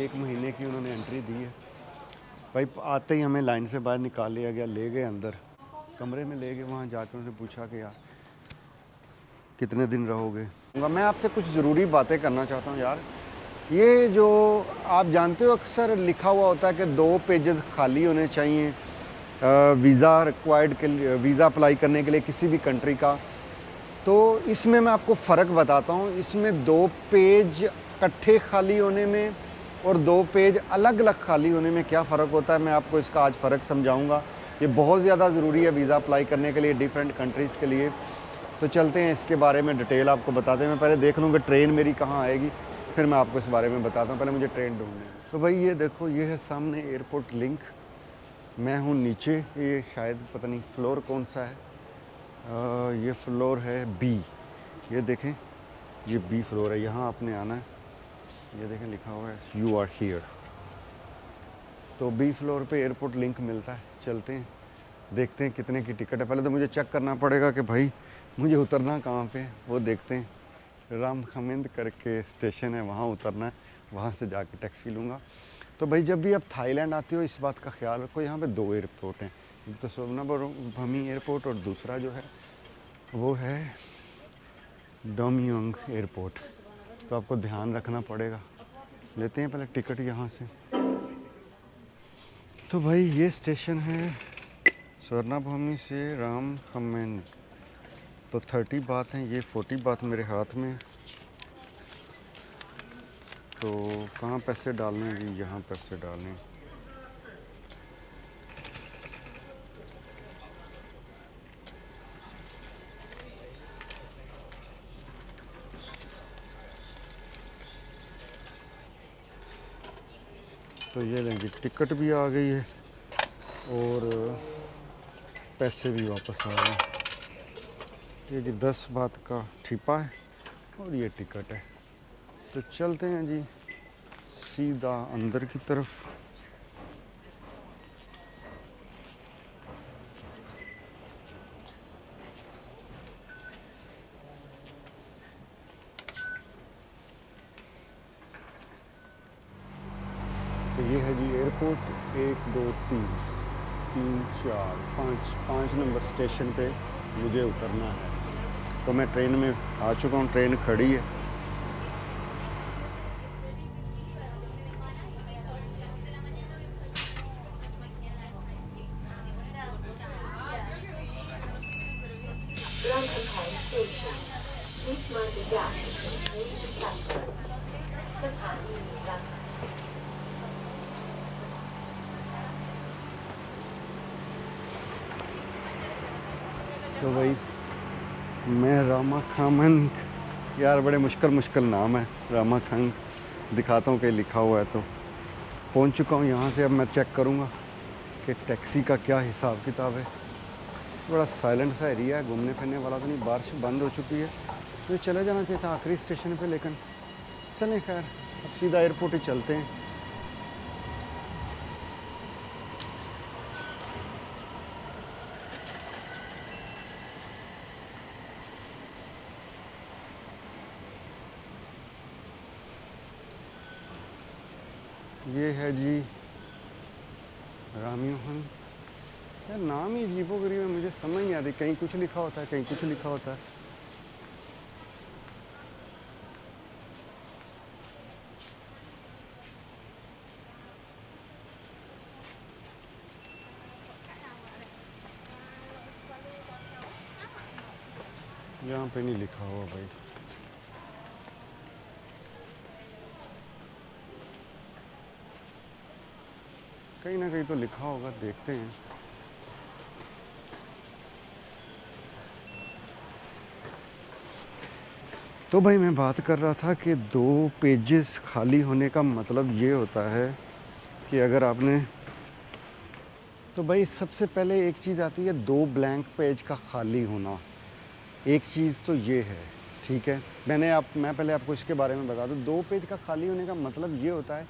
1 महीने की उन्होंने एंट्री दी है। भाई आते ही हमें लाइन से बाहर निकाल लिया गया, ले गए अंदर कमरे में, ले गए। वहाँ जाकर उन्होंने पूछा कि यार कितने दिन रहोगे। मैं आपसे कुछ ज़रूरी बातें करना चाहता हूँ यार। ये जो आप जानते हो अक्सर लिखा हुआ होता है कि 2 पेजेस खाली होने चाहिए वीज़ा रिक्वायर्ड के लिए, वीज़ा अप्लाई करने के लिए किसी भी कंट्री का। तो इसमें मैं आपको फ़र्क बताता हूँ। इसमें 2 पेज इकट्ठे खाली होने में और 2 पेज अलग अलग खाली होने में क्या फ़र्क होता है, मैं आपको इसका आज फ़र्क समझाऊंगा। ये बहुत ज़्यादा ज़रूरी है वीज़ा अप्लाई करने के लिए डिफरेंट कंट्रीज़ के लिए। तो चलते हैं इसके बारे में डिटेल आपको बताते हैं। मैं पहले देख लूँगा ट्रेन मेरी कहाँ आएगी, फिर मैं आपको इस बारे में बताता हूँ। पहले मुझे ट्रेन ढूंढनी है। तो भाई ये देखो, ये है सामने एयरपोर्ट लिंक। मैं हूँ नीचे, ये शायद पता नहीं फ्लोर कौन सा है। ये फ्लोर है बी। ये देखें, ये बी फ्लोर है। यहाँ आपने आना है, ये देखें लिखा हुआ है यू आर हियर। तो बी फ्लोर पे एयरपोर्ट लिंक मिलता है। चलते हैं, देखते हैं कितने की टिकट है। पहले तो मुझे चेक करना पड़ेगा कि भाई मुझे उतरना कहाँ पे, वो देखते हैं। राम खमिंद करके स्टेशन है, वहाँ उतरना है, वहाँ से जाके टैक्सी लूँगा। तो भाई जब भी आप थाईलैंड आते हो इस बात का ख्याल रखो, यहाँ पे 2 एयरपोर्ट हैं। एक तो सुवर्णभूमि एयरपोर्ट और दूसरा जो है वो है डोमयोंग एयरपोर्ट। तो आपको ध्यान रखना पड़ेगा। लेते हैं पहले टिकट यहाँ से। तो भाई ये स्टेशन है सुवर्णभूमि से राम खमेन। तो 30 बात हैं, ये 40 बात मेरे हाथ में। तो कहाँ पैसे डालने हैं जी, यहाँ पैसे डालने हैं। तो ये लेंगे, टिकट भी आ गई है और पैसे भी वापस आ गए। ये जी 10 बात का ठिपा है और ये टिकट है। तो चलते हैं जी सीधा अंदर की तरफ। तो ये है जी एयरपोर्ट। 1 2 3 3 4 5 नंबर स्टेशन पे मुझे उतरना है। तो मैं ट्रेन में आ चुका हूँ, ट्रेन खड़ी है। तो भाई मैं रामा खामन, यार बड़े मुश्किल नाम है रामा खान। दिखाता हूँ कहीं लिखा हुआ है। तो पहुँच चुका हूँ यहाँ से। अब मैं चेक करूँगा कि टैक्सी का क्या हिसाब किताब है। बड़ा साइलेंट सा एरिया है, घूमने फिरने वाला तो नहीं। बारिश बंद हो चुकी है, तो चले जाना चाहिए था आखिरी स्टेशन पे, लेकिन चलें खैर, अब सीधा एयरपोर्ट ही चलते हैं। ये है जी रामयोहन। यार नाम ही अजीबोगरीब है, मुझे समझ नहीं आती। कहीं कुछ लिखा होता है, कहीं कुछ लिखा होता है। यहाँ पे नहीं लिखा हुआ भाई। कहीं ना कहीं तो लिखा होगा, देखते हैं। तो भाई मैं बात कर रहा था कि 2 पेजेस खाली होने का मतलब ये होता है कि अगर आपने, तो भाई सबसे पहले एक चीज़ आती है 2 ब्लैंक पेज का खाली होना। एक चीज़ तो ये है, ठीक है। मैं पहले आपको इसके बारे में बता दूं। 2 पेज का खाली होने का मतलब ये होता है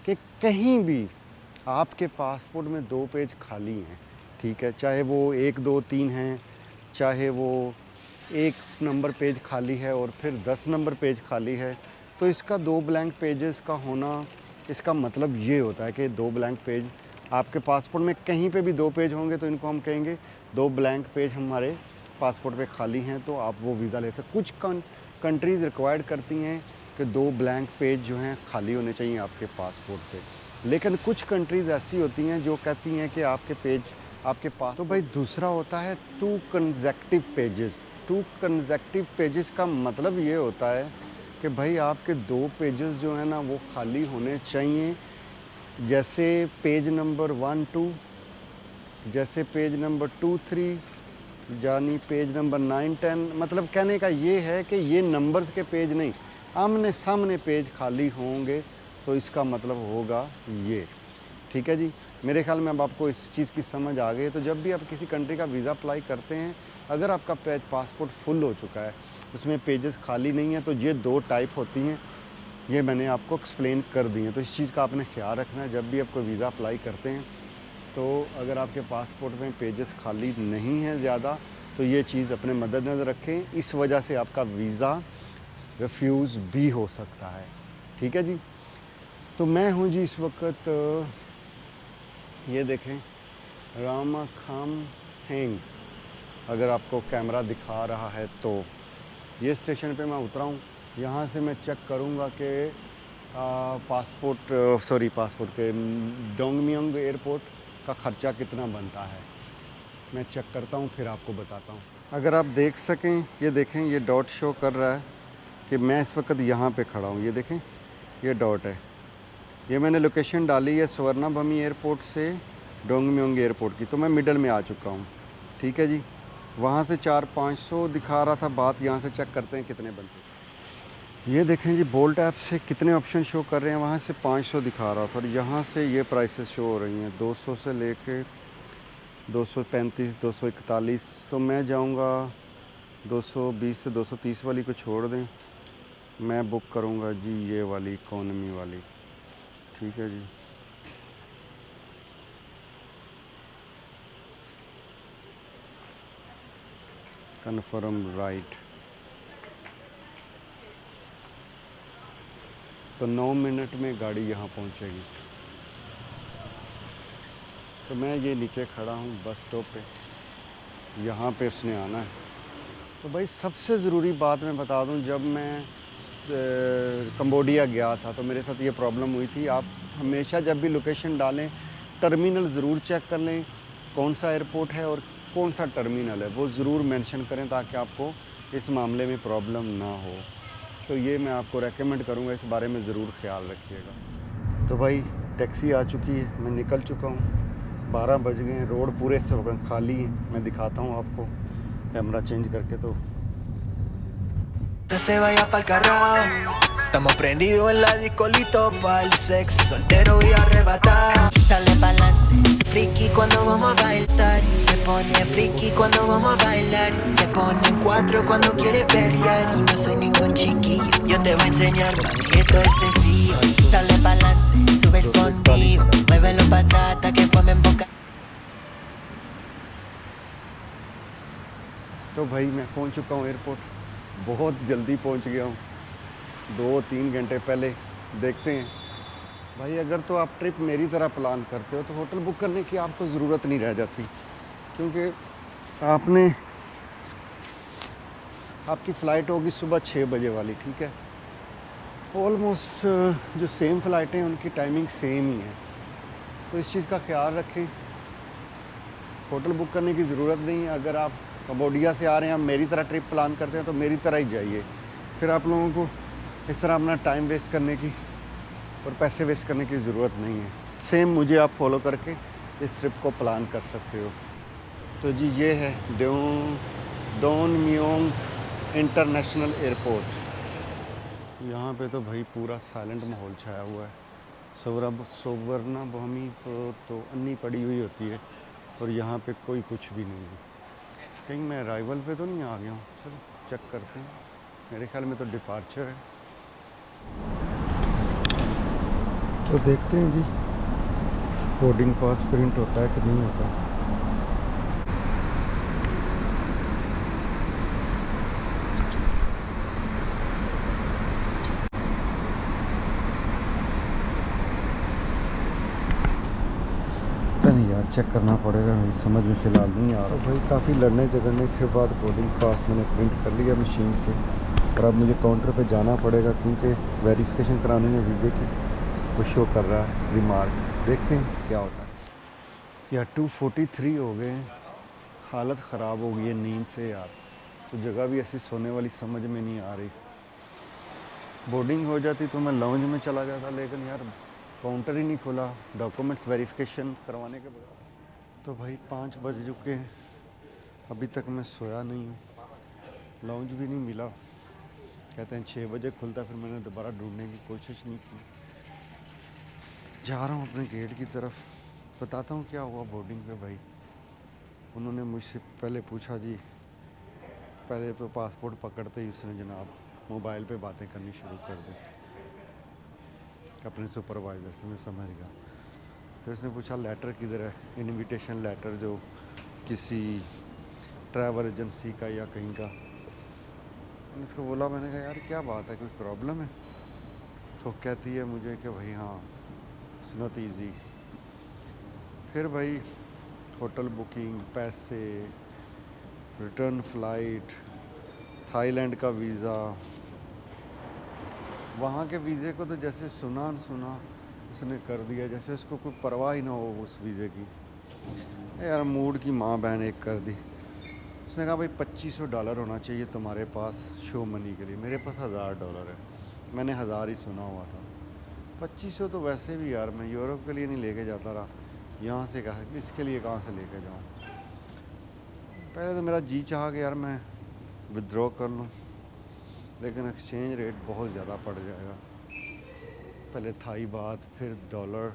कि कहीं भी आपके पासपोर्ट में 2 पेज खाली हैं, ठीक है। चाहे वो 1 2 3 हैं, चाहे वो 1 नंबर पेज खाली है और फिर 10 नंबर पेज खाली है। तो इसका 2 ब्लैंक पेजेस का होना इसका मतलब ये होता है कि 2 ब्लैंक पेज आपके पासपोर्ट में कहीं पे भी 2 पेज होंगे तो इनको हम कहेंगे 2 ब्लैंक पेज हमारे पासपोर्ट पे खाली हैं, तो आप वो वीज़ा लेते हैं। कुछ कंट्रीज़ रिक्वायर्ड करती हैं कि 2 ब्लैंक पेज जो हैं खाली होने चाहिए आपके पासपोर्ट पे, लेकिन कुछ कंट्रीज़ ऐसी होती हैं जो कहती हैं कि आपके पेज आपके पास। तो भाई दूसरा होता है 2 कंसेक्टिव पेजेस। 2 कंसेक्टिव पेजेस का मतलब ये होता है कि भाई आपके 2 पेजेस जो है ना वो खाली होने चाहिए, जैसे पेज नंबर 1 2, जैसे पेज नंबर 2 3, यानी पेज नंबर 9 10। मतलब कहने का ये है कि ये नंबर्स के पेज नहीं, आमने सामने पेज खाली होंगे, तो इसका मतलब होगा ये। ठीक है जी, मेरे ख्याल में अब आपको इस चीज़ की समझ आ गई। तो जब भी आप किसी कंट्री का वीज़ा अप्लाई करते हैं, अगर आपका पासपोर्ट फुल हो चुका है, उसमें पेजेस खाली नहीं है, तो ये 2 टाइप होती हैं, ये मैंने आपको एक्सप्लेन कर दी हैं। तो इस चीज़ का आपने ख्याल रखना है जब भी आप कोई वीज़ा अप्लाई करते हैं। तो अगर आपके पासपोर्ट में पेजेस खाली नहीं हैं ज़्यादा, तो ये चीज़ अपने मद्देनज़र रखें, इस वजह से आपका वीज़ा रिफ्यूज़ भी हो सकता है। ठीक है जी, तो मैं हूँ जी इस वक्त, ये देखें, रामाखाम हैंग, अगर आपको कैमरा दिखा रहा है तो ये स्टेशन पे मैं उतरा हूँ। यहाँ से मैं चेक करूँगा कि पासपोर्ट के डोंगमियोंग एयरपोर्ट का ख़र्चा कितना बनता है। मैं चेक करता हूँ, फिर आपको बताता हूँ। अगर आप देख सकें, ये देखें, ये डॉट शो कर रहा है कि मैं इस वक्त यहाँ पे खड़ा हूँ। ये देखें, ये डॉट है, ये मैंने लोकेशन डाली है स्वर्णाभूमि एयरपोर्ट से डोंगमियोंग एयरपोर्ट की, तो मैं मिडल में आ चुका हूँ। ठीक है जी, वहाँ से 400-500 दिखा रहा था बात, यहाँ से चेक करते हैं कितने बनते हैं। ये देखें जी, बोल्ट ऐप से कितने ऑप्शन शो कर रहे हैं, वहाँ से 500 दिखा रहा था, और यहाँ से ये प्राइसेस शो हो रही हैं 200 से लेके 235 241। तो मैं जाऊँगा 220 से 230 वाली को छोड़ दें, मैं बुक करूँगा जी ये वाली इकोनॉमी वाली। ठीक है जी, कन्फर्म राइट। तो 9 मिनट में गाड़ी यहाँ पहुँचेगी। तो मैं ये नीचे खड़ा हूँ बस स्टॉप पे, यहाँ पे उसने आना है। तो भाई सबसे ज़रूरी बात मैं बता दूँ, जब मैं कंबोडिया गया था तो मेरे साथ ये प्रॉब्लम हुई थी। आप हमेशा जब भी लोकेशन डालें, टर्मिनल ज़रूर चेक कर लें, कौन सा एयरपोर्ट है और कौन सा टर्मिनल है, वो ज़रूर मेंशन करें ताकि आपको इस मामले में प्रॉब्लम ना हो। तो ये मैं आपको रेकमेंड करूँगा, इस बारे में ज़रूर ख्याल रखिएगा। तो भाई टैक्सी आ चुकी है, मैं निकल चुका हूँ, 12 बज गए हैं, रोड पूरे खाली है। मैं दिखाता हूँ आपको कैमरा चेंज करके। तो Se vaya pa'l carrao. Estamos prendidos en la discolito pa'l sex, soltero y arrebatado. Dale pa'lante, se friki cuando vamos a bailar. Se pone friki cuando vamos a bailar. Se pone en 4 cuando quiere perrear. Y no soy ningún chiquillo, yo te voy a enseñar, mami, esto es sencillo. Dale pa'lante, sube el fondillo. Muévelo pa' atrás hasta que fume en boca. तो भाई मैं पहुंच चुका हूं airport, बहुत जल्दी पहुंच गया हूं, 2-3 घंटे पहले। देखते हैं भाई, अगर तो आप ट्रिप मेरी तरह प्लान करते हो तो होटल बुक करने की आपको ज़रूरत नहीं रह जाती, क्योंकि आपकी फ़्लाइट होगी सुबह 6 बजे वाली। ठीक है, ऑलमोस्ट जो सेम फ़्लाइटें हैं उनकी टाइमिंग सेम ही है। तो इस चीज़ का ख्याल रखें, होटल बुक करने की ज़रूरत नहीं है। अगर आप कंबोडिया से आ रहे हैं, आप मेरी तरह ट्रिप प्लान करते हैं तो मेरी तरह ही जाइए। फिर आप लोगों को इस तरह अपना टाइम वेस्ट करने की और पैसे वेस्ट करने की ज़रूरत नहीं है। सेम मुझे आप फॉलो करके इस ट्रिप को प्लान कर सकते हो। तो जी ये है डोंगमियोंग इंटरनेशनल एयरपोर्ट। यहाँ पे तो भाई पूरा साइलेंट माहौल छाया हुआ है। स्वर्णाभूमि तो अन्नी पड़ी हुई होती है और यहाँ पे कोई कुछ भी नहीं है। कहीं मैं अराइवल पे तो नहीं आ गया हूँ? चलो चेक करते हैं, मेरे ख्याल में तो डिपार्चर है। तो देखते हैं जी बोर्डिंग पास प्रिंट होता है कि नहीं होता। यार चेक करना पड़ेगा, मेरी समझ में फ़िलहाल नहीं आ रहा। तो भाई काफ़ी लड़ने झगड़ने के बाद बोर्डिंग पास मैंने प्रिंट कर लिया मशीन से, और अब मुझे काउंटर पे जाना पड़ेगा क्योंकि वेरिफिकेशन कराने में वीज़े की वो शो कर रहा है रिमार्क। देखते हैं क्या होता है। यार 2:43 हो गए हैं, हालत ख़राब हो गई है नींद से यार। तो जगह भी ऐसी सोने वाली समझ में नहीं आ रही। बोर्डिंग हो जाती तो मैं लाउंज में चला जाता, लेकिन यार काउंटर ही नहीं खुला डॉक्यूमेंट्स वेरिफिकेशन करवाने के बाद। तो भाई 5 बज चुके हैं, अभी तक मैं सोया नहीं हूँ, लाउंज भी नहीं मिला। कहते हैं 6 बजे खुलता, फिर मैंने दोबारा ढूंढने की कोशिश नहीं की। जा रहा हूँ अपने गेट की तरफ, बताता हूँ क्या हुआ बोर्डिंग पे। भाई उन्होंने मुझसे पहले पूछा जी, पहले तो पासपोर्ट पकड़ते ही उसने जनाब मोबाइल पे बातें करनी शुरू कर दी अपने सुपरवाइज़र से, मैं समझ गया। फिर उसने पूछा लेटर किधर है, इनविटेशन लेटर जो किसी ट्रैवल एजेंसी का या कहीं का। मैंने उसको बोला, मैंने कहा यार क्या बात है, कोई प्रॉब्लम है? तो कहती है मुझे कि भाई हाँ इट्स नॉट ईजी। फिर भाई होटल बुकिंग, पैसे, रिटर्न फ़्लाइट, थाईलैंड का वीज़ा। वहाँ के वीज़े को तो जैसे सुना उसने कर दिया, जैसे उसको कोई परवाह ही ना हो उस वीज़े की। यार मूड की माँ बहन एक कर दी। उसने कहा भाई $2500 होना चाहिए तुम्हारे पास शो मनी के लिए। मेरे पास $1000 है, मैंने 1000 ही सुना हुआ था। 2500 तो वैसे भी यार मैं यूरोप के लिए नहीं लेके जाता रहा, यहाँ से कहा इसके लिए कहाँ से लेके जाऊँ। पहले तो मेरा जी चाहा कि यार मैं विड्रॉ कर लूँ, लेकिन एक्सचेंज रेट बहुत ज़्यादा पड़ जाएगा। पहले थाई बात, फिर डॉलर,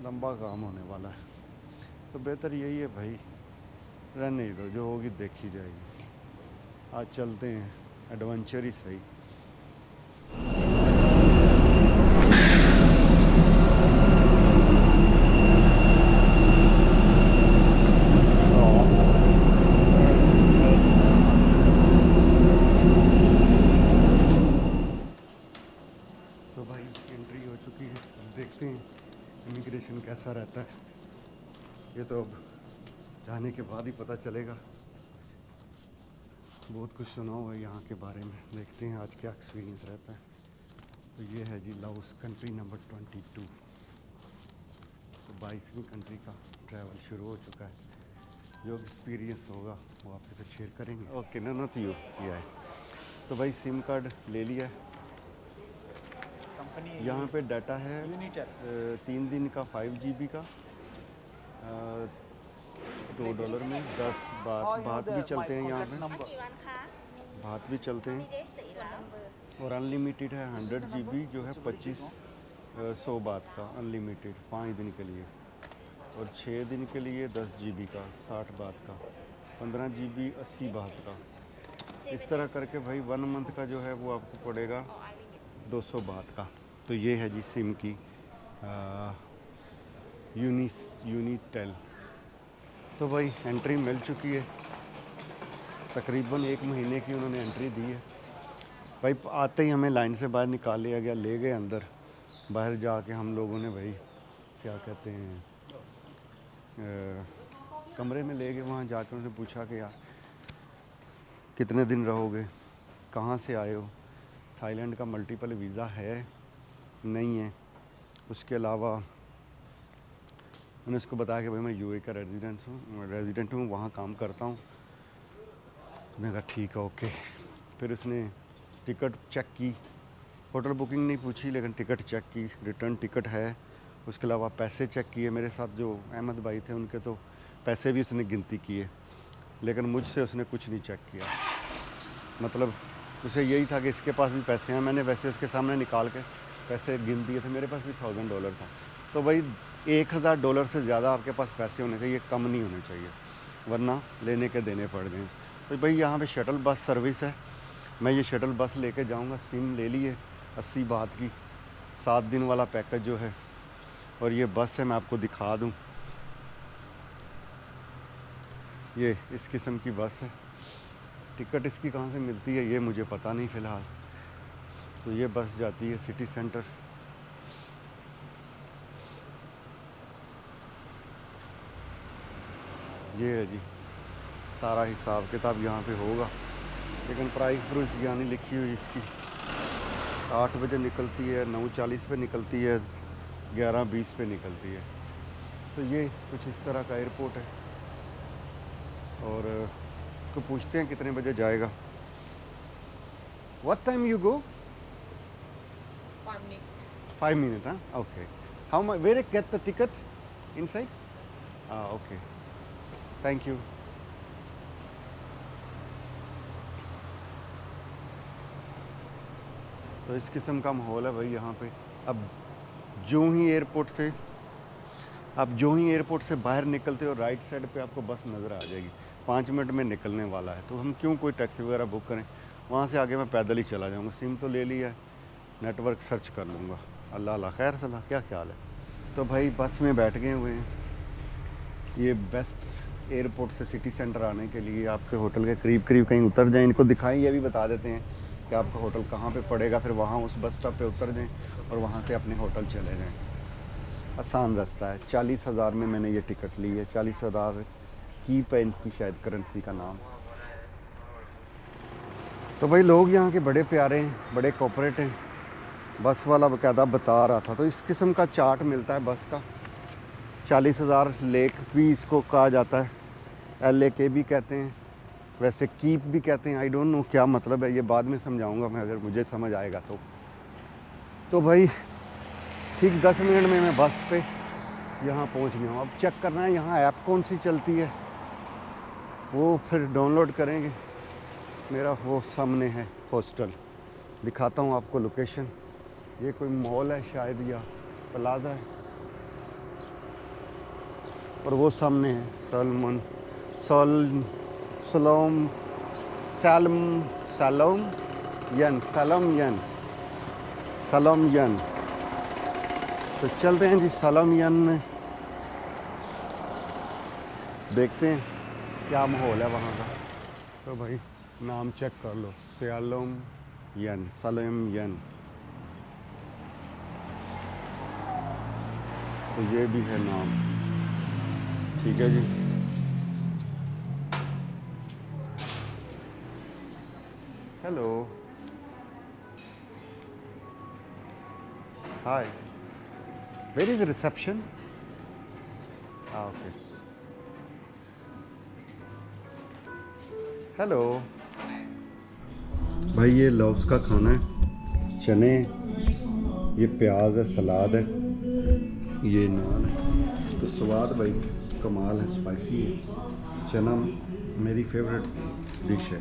लंबा काम होने वाला है। तो बेहतर यही है भाई, रहने ही दो, जो होगी देखी जाएगी। आज चलते हैं, एडवेंचर ही सही। तो भाई एंट्री हो चुकी है, अब देखते हैं इमिग्रेशन कैसा रहता है। ये तो अब जाने के बाद ही पता चलेगा। बहुत कुछ सुना हुआ है यहाँ के बारे में, देखते हैं आज क्या एक्सपीरियंस रहता है। तो ये है जी लाओस, कंट्री नंबर 22। तो 22वीं कंट्री का ट्रैवल शुरू हो चुका है। जो एक्सपीरियंस होगा वो आपसे फिर शेयर करेंगे। ओके, नॉट यू किया है। तो भाई सिम कार्ड ले लिया है। यहाँ पे डाटा है 3 दिन का 5 GB का, $2 में 10 बात भी चलते हैं यहाँ पे, बात भी चलते हैं। और अनलिमिटेड है 100 GB जो है 2500 बात का अनलिमिटेड 5 दिन के लिए। और 6 दिन के लिए 10 GB का 60 बात का, 15 GB 80 बात का। इस तरह करके भाई 1 मंथ का जो है वो आपको पड़ेगा 200 बात का। तो ये है जी सिम की यूनिटेल। तो भाई एंट्री मिल चुकी है, तकरीबन 1 महीने की उन्होंने एंट्री दी है। भाई आते ही हमें लाइन से बाहर निकाल लिया गया, ले गए अंदर। बाहर जाके हम लोगों ने भाई क्या कहते हैं कमरे में ले गए। वहाँ जाकर उनसे पूछा कि यार कितने दिन रहोगे, कहाँ से आए हो, थाईलैंड का मल्टीपल वीज़ा है नहीं है। उसके अलावा मैंने उसको बताया कि भाई मैं यूए का रेजिडेंट हूँ, वहाँ काम करता हूँ। मैंने कहा ठीक है ओके। फिर उसने टिकट चेक की, होटल बुकिंग नहीं पूछी लेकिन टिकट चेक की, रिटर्न टिकट है। उसके अलावा पैसे चेक किए। मेरे साथ जो अहमद भाई थे उनके तो पैसे भी उसने गिनती किए, लेकिन मुझसे उसने कुछ नहीं चेक किया। मतलब उसे यही था कि इसके पास भी पैसे हैं। मैंने वैसे उसके सामने निकाल के पैसे गिन दिए थे, मेरे पास भी $1000 था। तो भाई $1000 से ज़्यादा आपके पास पैसे होने चाहिए, कम नहीं होने चाहिए, वरना लेने के देने पड़ गए। तो भाई यहाँ पे शटल बस सर्विस है, मैं ये शटल बस लेके जाऊँगा। सिम ले लिए 80 बात की, 7 दिन वाला पैकेज जो है। और ये बस है, मैं आपको दिखा दूँ, ये इस किस्म की बस है। टिकट इसकी कहाँ से मिलती है ये मुझे पता नहीं फ़िलहाल। तो ये बस जाती है सिटी सेंटर। ये है जी सारा हिसाब किताब यहाँ पे होगा, लेकिन प्राइस यहाँ नहीं लिखी हुई इसकी। 8 बजे निकलती है, 9:40 पे निकलती है, 11:20 पे निकलती है। तो ये कुछ इस तरह का एयरपोर्ट है। और इसको पूछते हैं कितने बजे जाएगा। What time you go? 5 minutes. 5 minutes, huh? Okay. How much? Where I get the ticket? Inside? Okay. Thank you. तो इस किस्म का माहौल है भाई यहाँ पे। अब जो ही एयरपोर्ट से बाहर निकलते हो, राइट साइड पे आपको बस नज़र आ जाएगी। 5 मिनट में निकलने वाला है, तो हम क्यों कोई टैक्सी वगैरह बुक करें। वहाँ से आगे मैं पैदल ही चला जाऊँगा। सिम तो ले लिया है, नेटवर्क सर्च कर लूँगा। अल्लाह अल्लाह खैर सलाह, क्या ख्याल है। तो भाई बस में बैठ गए हुए हैं। ये बेस्ट एयरपोर्ट से सिटी सेंटर आने के लिए आपके होटल के करीब करीब कहीं उतर जाएं, इनको दिखाएं, ये भी बता देते हैं कि आपका होटल कहाँ पे पड़ेगा। फिर वहाँ उस बस स्टॉप पे उतर जाएं और वहाँ से अपने होटल चले जाएं। आसान रास्ता है। 40,000 में मैंने ये टिकट ली है। 40,000 की पे इनकी शायद करेंसी का नाम। तो भाई लोग यहाँ के बड़े प्यारे हैं, बड़े कोऑपरेट हैं। बस वाला बाकायदा बता रहा था। तो इस किस्म का चार्ट मिलता है बस का। 40,000 लेक भी इसको कहा जाता है, LAK भी कहते हैं, वैसे कीप भी कहते हैं। आई डोंट नो क्या मतलब है, ये बाद में समझाऊंगा मैं अगर मुझे समझ आएगा तो भाई ठीक 10 मिनट में मैं बस पे यहाँ पहुँच गया हूँ। अब चेक करना है यहाँ ऐप कौन सी चलती है, वो फिर डाउनलोड करेंगे। मेरा वो सामने है हॉस्टल, दिखाता हूँ आपको लोकेशन। ये कोई मॉल है शायद या प्लाजा है, और वो सामने है सलम यन। तो चलते हैं जी सलम यन में, देखते हैं क्या माहौल है वहाँ का। तो भाई नाम चेक कर लो, सलम यन। तो ये भी है नाम, ठीक है जी। Hello, hi, where is reception? Okay, hello. भाई ये लौस का खाना है, चने, ये प्याज है, सलाद है, ये नान है। तो स्वाद भाई कमाल है, स्पाइसी है। चना मेरी फेवरेट डिश है।